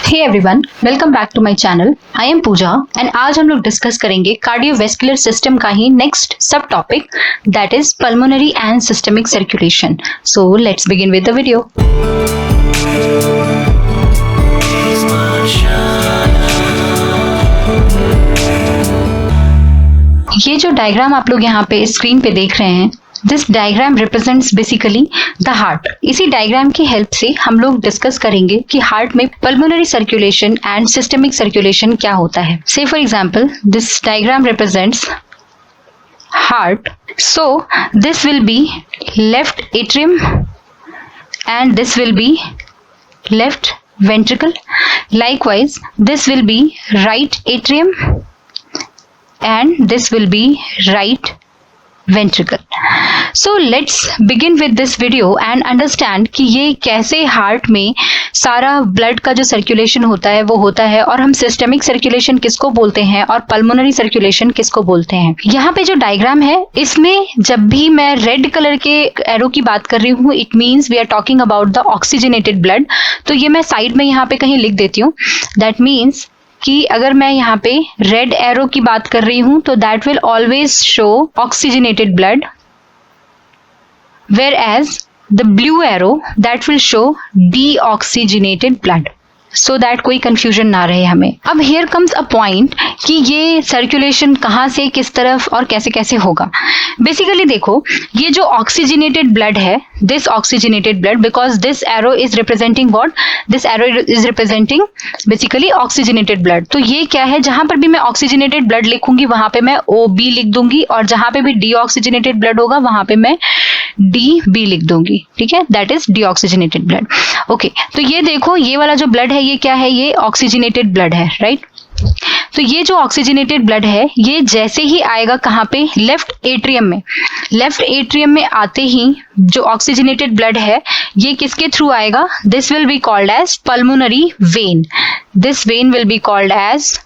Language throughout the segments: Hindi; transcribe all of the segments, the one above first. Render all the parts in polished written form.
Hey everyone, welcome back to my channel. I am Pooja and आज हम लोग डिस्कस करेंगे कार्डियोवैस्कुलर सिस्टम का ही next sub topic that is pulmonary and systemic circulation. So let's begin with the video. ये जो डायग्राम आप लोग यहाँ पे स्क्रीन पे देख रहे हैं, this diagram represents basically the heart. इसी डायग्राम की हेल्प से हम लोग डिस्कस करेंगे कि हार्ट में pulmonary circulation and systemic circulation क्या होता है। से for example this diagram represents heart, so this will be left atrium and this will be left ventricle. Likewise, this will be right atrium and this will be right ventricle. So let's begin with this video and understand कि ये कैसे हार्ट में सारा ब्लड का जो सर्कुलेशन होता है वो होता है, और हम सिस्टमिक सर्कुलेशन किसको बोलते हैं और पल्मोनरी सर्कुलेशन किसको बोलते हैं। यहाँ पे जो डायग्राम है इसमें जब भी मैं रेड कलर के एरो की बात कर रही हूँ, it means we are talking about the oxygenated blood. तो ये मैं साइड में यहाँ पे कहीं लिख देती हूँ। दैट मीन्स कि अगर मैं यहाँ पे रेड एरो की बात कर रही हूं तो that will always show oxygenated blood, whereas the blue arrow that will show deoxygenated blood, so that कोई कंफ्यूजन ना रहे हमें। अब हियर कम्स अ पॉइंट कि ये सर्कुलेशन कहाँ से किस तरफ और कैसे कैसे होगा। बेसिकली देखो, ये जो ऑक्सीजनेटेड ब्लड है, this oxygenated blood, because this arrow is representing what, this arrow is representing basically oxygenated blood. तो ये क्या है, जहां पर भी मैं ऑक्सीजनेटेड ब्लड लिखूंगी वहां पे मैं OB लिख दूंगी, और जहां पे भी डीऑक्सीजनेटेड ब्लड होगा वहां पे मैं DB लिख दूंगी। ठीक है, that is deoxygenated blood. Okay, तो ये देखो, ये वाला जो ब्लड है ये क्या है, ये ऑक्सीजनेटेड ब्लड है, राइट। तो ये जो ऑक्सीजनेटेड ब्लड है ये जैसे ही आएगा कहाँ पे, लेफ्ट एट्रियम में। लेफ्ट एट्रियम में आते ही जो ऑक्सीजनेटेड ब्लड है ये किसके थ्रू आएगा, this will be called as pulmonary vein. This vein will be called as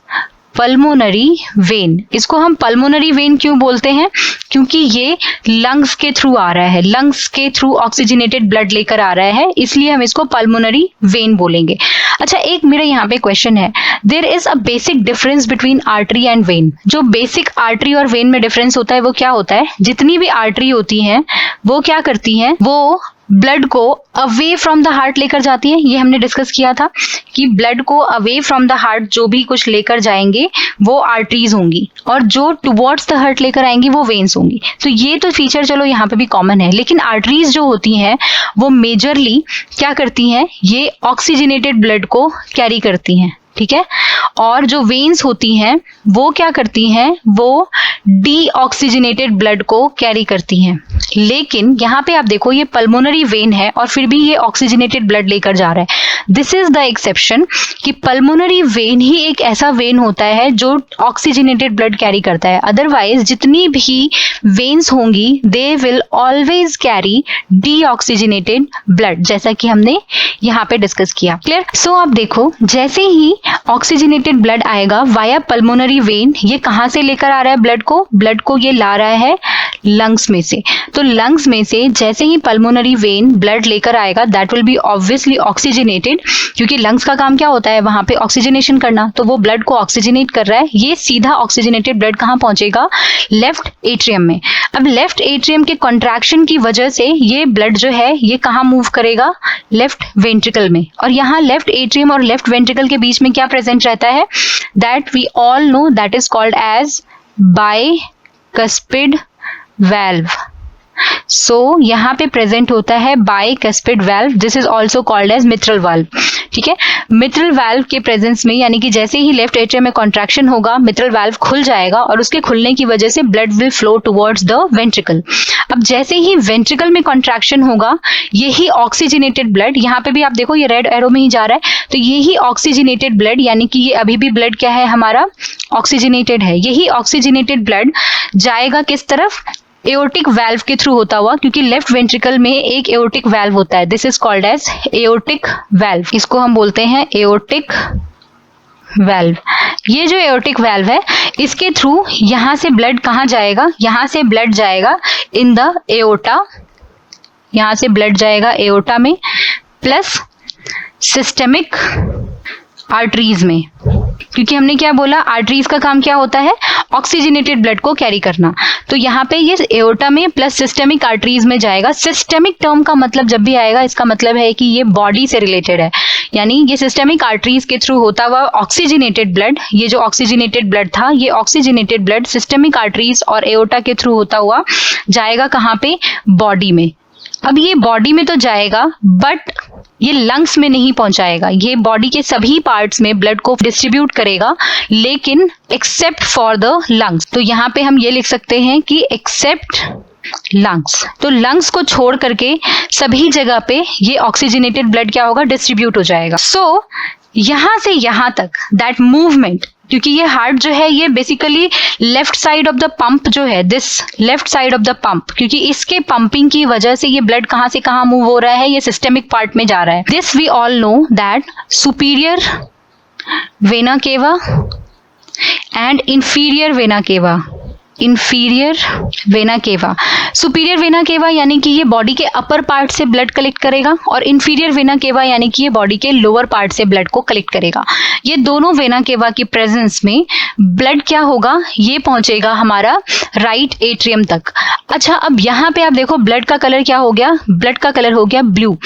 pulmonary vein. इसको हम पल्मोनरी वेन क्यों बोलते हैं, क्योंकि ये लंग्स के थ्रू आ रहा है, लंग्स के थ्रू ऑक्सीजनेटेड ब्लड लेकर आ रहा है, इसलिए हम इसको पल्मोनरी वेन बोलेंगे। अच्छा, एक मेरा यहाँ पे क्वेश्चन है, there is a basic difference between artery and vein. जो बेसिक आर्टरी और वेन में डिफरेंस होता है वो क्या होता है, जितनी भी आर्टरी होती हैं वो क्या करती हैं, वो ब्लड को अवे फ्रॉम द हार्ट लेकर जाती है। ये हमने डिस्कस किया था कि ब्लड को अवे फ्रॉम द हार्ट जो भी कुछ लेकर जाएंगे वो आर्टरीज होंगी, और जो टुवर्ड्स द हार्ट लेकर आएंगी वो वेन्स होंगी। तो ये तो फीचर चलो यहाँ पे भी कॉमन है, लेकिन आर्टरीज जो होती हैं वो मेजरली क्या करती हैं, ये ऑक्सीजनेटेड ब्लड को कैरी करती हैं। ठीक है, और जो वेन्स होती हैं वो क्या करती हैं, वो डीऑक्सीजनेटेड ब्लड को कैरी करती हैं। लेकिन यहाँ पे आप देखो, ये पल्मोनरी वेन है और फिर भी ये ऑक्सीजनेटेड ब्लड लेकर जा रहा है। दिस इज द एक्सेप्शन कि पल्मोनरी वेन ही एक ऐसा वेन होता है जो ऑक्सीजनेटेड ब्लड कैरी करता है। अदरवाइज जितनी भी वेन्स होंगी they will always carry deoxygenated blood, जैसा कि हमने यहाँ पे डिस्कस किया। क्लियर। सो आप देखो, जैसे ही ऑक्सीजनेटेड ब्लड आएगा वाया पल्मोनरी वेन, ये कहाँ से लेकर आ रहा है ब्लड को ये ला रहा है लंग्स में से। तो लंग्स में से जैसे ही पल्मोनरी वेन ब्लड लेकर आएगा that will be obviously oxygenated, क्योंकि लंग्स का काम क्या होता है, वहां पे ऑक्सीजनेशन करना, तो वो ब्लड को ऑक्सीजनेट कर रहा है। ये सीधा ऑक्सीजनेटेड ब्लड कहाँ पहुंचेगा, लेफ्ट एट्रियम में। अब लेफ्ट एट्रियम के कॉन्ट्रैक्शन की वजह से ये ब्लड जो है ये कहाँ मूव करेगा, लेफ्ट वेंट्रिकल में। और यहाँ लेफ्ट एट्रियम और लेफ्ट वेंट्रिकल के बीच में क्या प्रेजेंट रहता है, that we all know, that is called as bicuspid valve. So यहाँ पे प्रेजेंट होता है bicuspid valve, this is also called as mitral valve. ठीक है, मिट्रल वाल्व के प्रेजेंस में, यानी कि जैसे ही लेफ्ट एट्रियम में कॉन्ट्रैक्शन होगा मिट्रल वाल्व खुल जाएगा और उसके खुलने की वजह से blood will flow towards the ventricle. अब जैसे ही वेंट्रिकल में कॉन्ट्रैक्शन होगा यही ऑक्सीजनेटेड ब्लड, यहाँ पे भी आप देखो ये रेड एरो में ही जा रहा है, तो यही ऑक्सीजनेटेड ब्लड, यानी कि ये अभी भी ब्लड क्या है हमारा, ऑक्सीजनेटेड है। यही ऑक्सीजनेटेड ब्लड जाएगा किस तरफ, एओर्टिक वाल्व के थ्रू होता हुआ, क्योंकि लेफ्ट वेंट्रिकल में एक एओर्टिक वाल्व होता है, this is called as aortic valve. इसको हम बोलते हैं एओर्टिक वाल्व। ये जो एओर्टिक वाल्व है इसके थ्रू यहां से ब्लड कहाँ जाएगा, यहां से ब्लड जाएगा इन द एओर्टा, यहां से ब्लड जाएगा एओर्टा में, प्लस सिस्टमिक आर्टरीज में, क्योंकि हमने क्या बोला, आर्टरीज का काम क्या होता है, ऑक्सीजनेटेड ब्लड को कैरी करना। तो यहाँ पे ये एओर्टा में प्लस सिस्टेमिक आर्टरीज में जाएगा। सिस्टेमिक टर्म का मतलब जब भी आएगा, इसका मतलब है कि ये बॉडी से रिलेटेड है, यानी ये सिस्टेमिक आर्टरीज के थ्रू होता हुआ ऑक्सीजनेटेड ब्लड, ये जो ऑक्सीजनेटेड ब्लड था, ये ऑक्सीजनेटेड ब्लड सिस्टेमिक आर्टरीज और एओर्टा के थ्रू होता हुआ जाएगा कहाँ पे, बॉडी में। अब ये बॉडी में तो जाएगा, बट ये लंग्स में नहीं पहुंचाएगा। ये बॉडी के सभी पार्ट्स में ब्लड को डिस्ट्रीब्यूट करेगा, लेकिन एक्सेप्ट फॉर द लंग्स। तो यहाँ पे हम ये लिख सकते हैं कि एक्सेप्ट लंग्स। तो लंग्स को छोड़ करके सभी जगह पे ये ऑक्सीजनेटेड ब्लड क्या होगा, डिस्ट्रीब्यूट हो जाएगा। सो यहां से यहां तक दैट मूवमेंट, क्योंकि ये हार्ट जो है ये basically left side of the pump जो है, this left side of the pump, क्योंकि इसके पंपिंग की वजह से ये ब्लड कहां से कहां मूव हो रहा है, ये सिस्टेमिक पार्ट में जा रहा है। This we all know that superior vena cava and inferior vena cava. Inferior vena cava, superior vena cava यानी कि ये बॉडी के अपर पार्ट से ब्लड कलेक्ट करेगा, और इंफीरियर वेना केवा यानी कि ये बॉडी के लोअर पार्ट से ब्लड को कलेक्ट करेगा। ये दोनों वेना केवा की प्रेजेंस में ब्लड क्या होगा, ये पहुंचेगा हमारा राइट एट्रियम तक। अच्छा, अब यहाँ पे आप देखो ब्लड का कलर क्या हो गया, ब्लड का कलर हो गया ब्लू।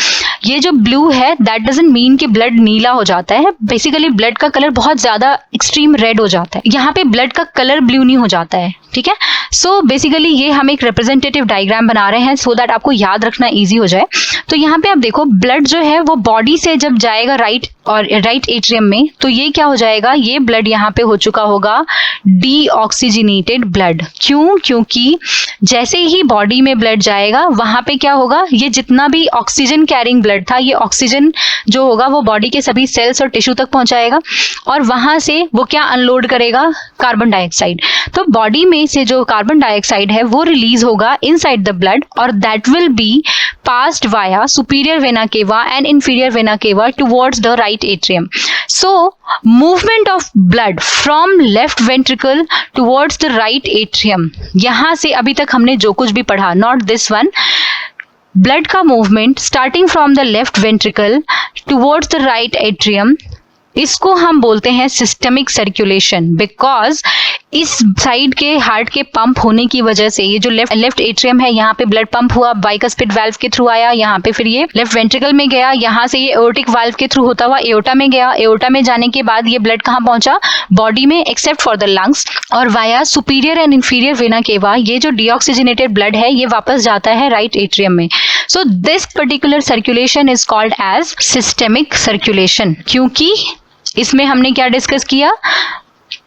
ये जो ब्लू है दैट डजंट मीन कि ब्लड नीला हो जाता है, बेसिकली ब्लड का कलर बहुत ज्यादा एक्सट्रीम रेड हो जाता है। यहाँ पे ब्लड का कलर ब्लू नहीं हो जाता है, ठीक है। सो बेसिकली ये हम एक रिप्रेजेंटेटिव डायग्राम बना रहे हैं सो दैट आपको याद रखना इजी हो जाए। तो यहाँ पे आप देखो ब्लड जो है वो बॉडी से जब जाएगा राइट एट्रियम में, तो ये क्या हो जाएगा, ये ब्लड यहाँ पे हो चुका होगा डीऑक्सीजनेटेड ब्लड। क्यों, क्योंकि जैसे ही बॉडी में ब्लड जाएगा वहां पे क्या होगा, ये जितना भी ऑक्सीजन कैरिंग ब्लड था, ये ऑक्सीजन जो होगा वो बॉडी के सभी सेल्स और टिश्यू तक पहुंचाएगा, और वहां से वो क्या अनलोड करेगा, कार्बन डाइऑक्साइड। तो बॉडी में से जो कार्बन डाइऑक्साइड है वो रिलीज होगा इनसाइड द ब्लड, और that will be passed via superior vena cava and inferior vena cava towards the right atrium. So movement of blood from left ventricle towards the right atrium, यहाँ से अभी तक हमने जो कुछ भी पढ़ा, not this one, blood का movement starting from the left ventricle towards the right atrium, इसको हम बोलते हैं सिस्टेमिक सर्कुलेशन। बिकॉज इस साइड के हार्ट के पंप होने की वजह से ये जो लेफ्ट एट्रियम है, यहाँ पे ब्लड पंप हुआ, बाइकस्पिड वाल्व के थ्रू आया, यहाँ पे फिर ये लेफ्ट वेंट्रिकल में गया, यहाँ से ये एओर्टिक वाल्व के थ्रू होता हुआ एओर्टा में गया, एओर्टा में जाने के बाद ये ब्लड कहाँ पहुंचा, बॉडी में, एक्सेप्ट फॉर द लंग्स, और via superior and inferior vena केवा ये जो डीऑक्सीजनेटेड ब्लड है ये वापस जाता है राइट एट्रियम में। So this particular circulation is called as systemic circulation, क्योंकि इसमें हमने क्या डिस्कस किया,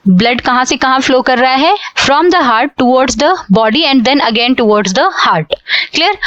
ब्लड कहां से कहां फ्लो कर रहा है, from the heart towards the body and then again towards the heart. Clear.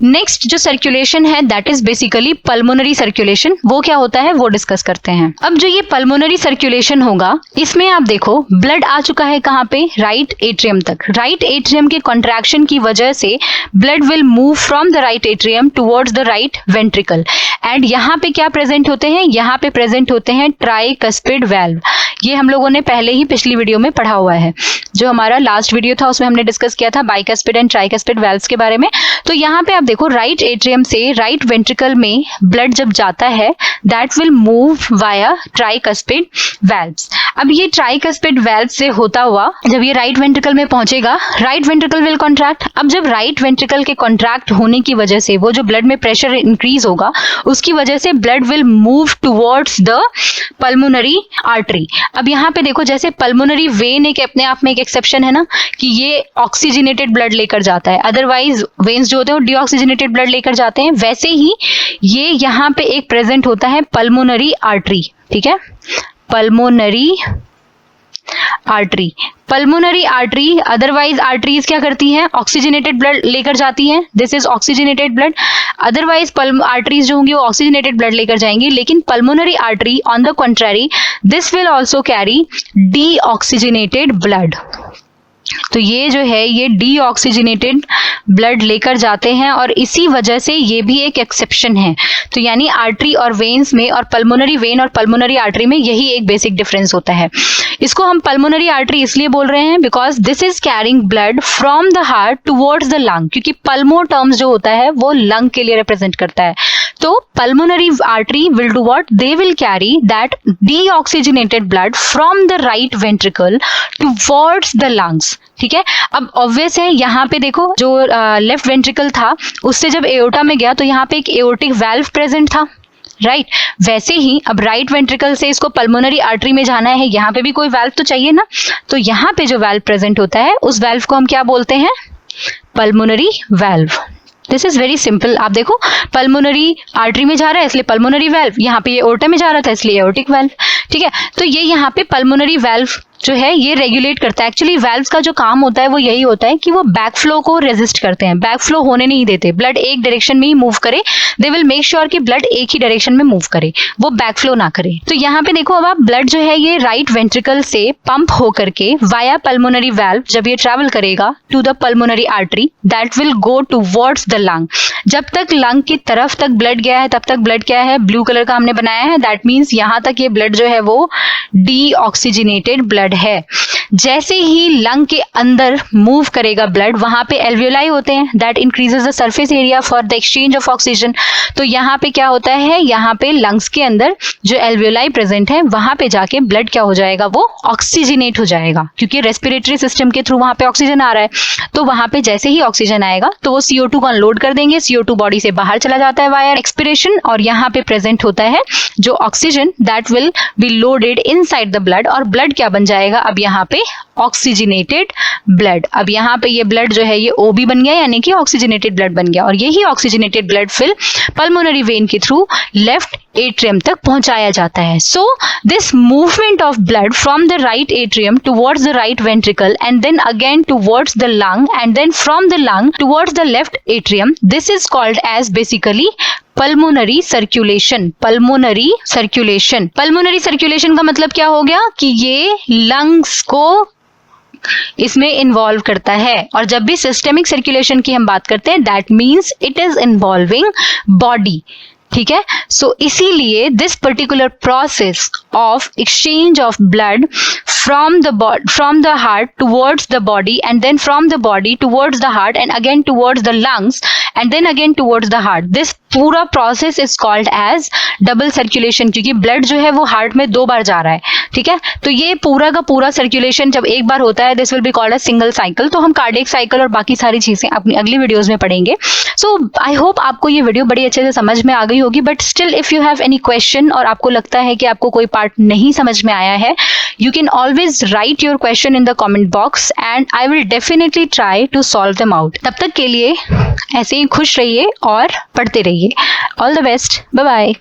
Next जो सर्कुलेशन है that is basically pulmonary circulation. वो क्या होता है वो डिस्कस करते हैं। अब जो ये पल्मोनरी सर्कुलेशन होगा, इसमें आप देखो ब्लड आ चुका है कहाँ पे, राइट एट्रियम तक। राइट एट्रियम के कॉन्ट्रैक्शन की वजह से blood will move from the right atrium towards the right ventricle, and यहाँ पे क्या प्रेजेंट होते हैं, यहाँ पे प्रेजेंट होते हैं ट्राइकस्पिड वाल्व। ये हम लोगों ने पहले ही पिछली वीडियो में पढ़ा हुआ है, जो हमारा लास्ट वीडियो था उसमें हमने डिस्कस किया था बाइकस्पिड एंड ट्राइकस्पिड वाल्व्स के बारे में। तो यहाँ पे आप देखो राइट एट्रियम से राइट वेंट्रिकल में ब्लड जब जाता है that will move via tricuspid valves. अब ये ट्राइकस्पिड वाल्व से होता हुआ जब ये राइट वेंट्रिकल में पहुंचेगा, राइट वेंट्रिकल विल कॉन्ट्रैक्ट। अब जब राइट वेंट्रिकल के कॉन्ट्रैक्ट होने की वजह से वो जो ब्लड में प्रेशर इंक्रीज होगा, उसकी वजह से blood will move towards the pulmonary artery. अब यहाँ पे देखो जैसे पल्मोनरी वेन एक अपने आप में एक एक्सेप्शन है ना, कि ये ऑक्सीजनेटेड ब्लड लेकर जाता है, अदरवाइज वेन्स जो होते हैं वो डीऑक्सीजनेटेड ब्लड लेकर जाते हैं, वैसे ही ये यहाँ पे एक प्रेजेंट होता है पल्मोनरी आर्टरी। ठीक है, pulmonary artery. Pulmonary artery, otherwise arteries क्या करती हैं, ऑक्सीजनेटेड ब्लड लेकर जाती हैं, this is oxygenated blood. Otherwise arteries जो होंगी वो ऑक्सीजनेटेड ब्लड लेकर जाएंगी, लेकिन pulmonary artery on the contrary this will also carry deoxygenated blood. तो ये जो है ये डीऑक्सीजनेटेड ब्लड लेकर जाते हैं, और इसी वजह से ये भी एक एक्सेप्शन है। तो यानी आर्टरी और वेन्स में और पल्मोनरी वेन और पल्मोनरी आर्टरी में यही एक बेसिक डिफरेंस होता है। इसको हम पल्मोनरी आर्टरी इसलिए बोल रहे हैं because this is carrying blood from the heart towards the lung, क्योंकि पल्मो टर्म्स जो होता है वो लंग के लिए रिप्रेजेंट करता है। तो pulmonary artery will do what? They will carry that deoxygenated blood from the right ventricle towards the lungs. ठीक है, अब ऑब्वियस है यहाँ पे देखो जो लेफ्ट वेंट्रिकल था उससे जब एओर्टा में गया तो यहाँ पे एक एओर्टिक वाल्व प्रेजेंट था, राइट वैसे ही अब राइट वेंट्रिकल से इसको पल्मोनरी आर्टरी में जाना है, यहाँ पे भी कोई वाल्व तो चाहिए ना, तो यहाँ पे जो वाल्व प्रेजेंट होता है उस वाल्व को हम क्या बोलते हैं? Pulmonary valve. This is very simple. आप देखो पल्मोनरी आर्टरी में जा रहा है इसलिए पल्मोनरी वाल्व, यहाँ पे ये एओर्टा में जा रहा था इसलिए एओर्टिक वाल्व। ठीक है, तो ये यहाँ पे पल्मोनरी वाल्व जो है ये रेगुलेट करता है। एक्चुअली वाल्व्स का जो काम होता है वो यही होता है कि वो बैक फ्लो को रेजिस्ट करते हैं, बैक फ्लो होने नहीं देते, ब्लड एक डायरेक्शन में ही मूव करे। दे विल मेक श्योर कि ब्लड एक ही डायरेक्शन में मूव करे, वो बैक फ्लो ना करे। तो यहाँ पे देखो अब आप ब्लड जो है ये राइट वेंट्रिकल से पंप होकर के वाया पल्मोनरी वाल्व जब ये ट्रैवल करेगा to the pulmonary artery that will go towards the lung. जब तक लंग की तरफ तक ब्लड गया है तब तक ब्लड क्या है? ब्लू कलर का हमने बनाया है, दैट मीन्स यहाँ तक ये ब्लड जो है वो डीऑक्सीजनेटेड ब्लड है। जैसे ही लंग के अंदर मूव करेगा ब्लड, वहां पे एल्वियोलाई होते हैं that increases the surface area for the exchange of oxygen. तो यहाँ पे क्या होता है? यहाँ पे लंग्स के अंदर जो एल्वियोलाई प्रेजेंट है वहां पे जाके ब्लड क्या हो जाएगा? वो ऑक्सीजनेट हो जाएगा, क्योंकि रेस्पिरेटरी सिस्टम के थ्रू वहां पे ऑक्सीजन आ रहा है। तो वहां पे जैसे ही ऑक्सीजन आएगा तो वो CO2 को अनलोड कर देंगे, CO2 बॉडी से बाहर चला जाता है वाया एक्सपिरेशन, और यहाँ पे प्रेजेंट होता है जो oxygen that will be loaded inside the blood, और ब्लड क्या बन जाएगा? अब यहाँ पे ऑक्सीजनेटेड ब्लड। अब यहाँ पे ये ब्लड जो है ये OB बन गया, यानी कि ऑक्सीजनेटेड ब्लड बन गया, और यही ऑक्सीजनेटेड ब्लड फिर पल्मोनरी वेन के थ्रू लेफ्ट एट्रियम तक पहुंचाया जाता है। So this movement of blood from the right atrium towards the right ventricle and then again towards the lung and then from the lung towards the left atrium, this is called as basically pulmonary circulation. Pulmonary circulation, pulmonary circulation का मतलब क्या हो गया? कि ये लंग्स को इसमें इन्वॉल्व करता है। और जब भी सिस्टेमिक सर्कुलेशन की हम बात करते हैं that means it is involving body. ठीक है, सो इसीलिए this particular process of exchange of blood from the heart towards the body and then from the body towards the heart and again towards the lungs and then again towards the heart, this पूरा process is called as double circulation, क्योंकि ब्लड जो है वो हार्ट में 2 बार जा रहा है। ठीक है, तो ये पूरा का पूरा सर्कुलेशन जब एक बार होता है this will be called as single cycle. तो हम कार्डियक साइकिल और बाकी सारी चीजें अपनी अगली वीडियोज में पढ़ेंगे। सो आई होप आपको ये वीडियो बड़ी अच्छे से समझ में आ गई होगी, but still if you have any question और आपको लगता है कि आपको कोई पार्ट नहीं समझ में आया है, you can always write your question in the comment box and I will definitely try to solve them out. तब तक के लिए ऐसे ही खुश रहिए और पढ़ते रहिए। All the best. Bye bye.